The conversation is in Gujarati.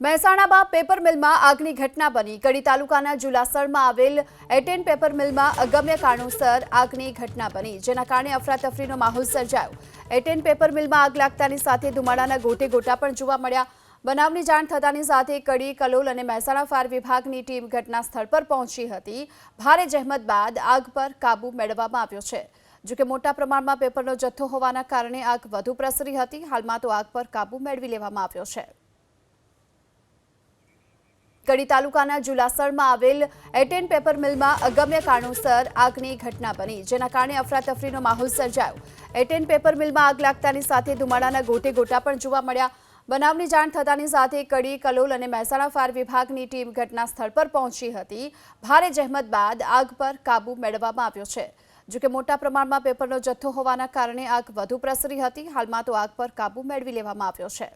મહેસાણામાં પેપર મિલમાં આગની ઘટના બની। કડી તાલુકાના જુલાસરમાં આવેલ એટેન પેપર મિલમાં અગમ્ય કારણોસર આગની ઘટના બની, જેના કારણે અફરાતફરીનો માહોલ સર્જાયો। એટેન પેપર મિલમાં આગ લાગતાની સાથે ધુમાડાના ગોટે ગોટા પણ જોવા મળ્યા। બનાવની જાણ થતાની સાથે કડી, કલોલ અને મહેસાણા ફાયર વિભાગની ટીમ ઘટના સ્થળ પર પહોંચી હતી। ભારે જહેમત બાદ આગ પર કાબુ મેળવવામાં આવ્યો છે। જો કે મોટા પ્રમાણમાં પેપરનો જથ્થો હોવાના કારણે આગ વધુ પ્રસરી હતી। હાલમાં તો આગ પર કાબુ મેળવી લેવામાં આવ્યો છે। કડી તાલુકાના જુલાસરમાં આવેલ એટેન પેપર મિલમાં અગમ્ય કારણોસર આગની ઘટના બની, જેના કારણે અફરાતફરીનો માહોલ સર્જાયો। એટેન પેપર મિલમાં આગ લાગતાની સાથે ધુમાડાના ગોટે ગોટા પણ જોવા મળ્યા। બનાવની જાણ થતાની સાથે કડી, કલોલ અને મહેસાણા ફાયર વિભાગની ટીમ ઘટના સ્થળ પર પહોંચી હતી। ભારે જહેમત બાદ આગ પર કાબુ મેળવવામાં આવ્યો છે। જો કે મોટા પ્રમાણમાં પેપરનો જથ્થો હોવાના કારણે આગ વધુ પ્રસરી હતી। હાલમાં તો આગ પર કાબુ મેળવી લેવામાં આવ્યો છે।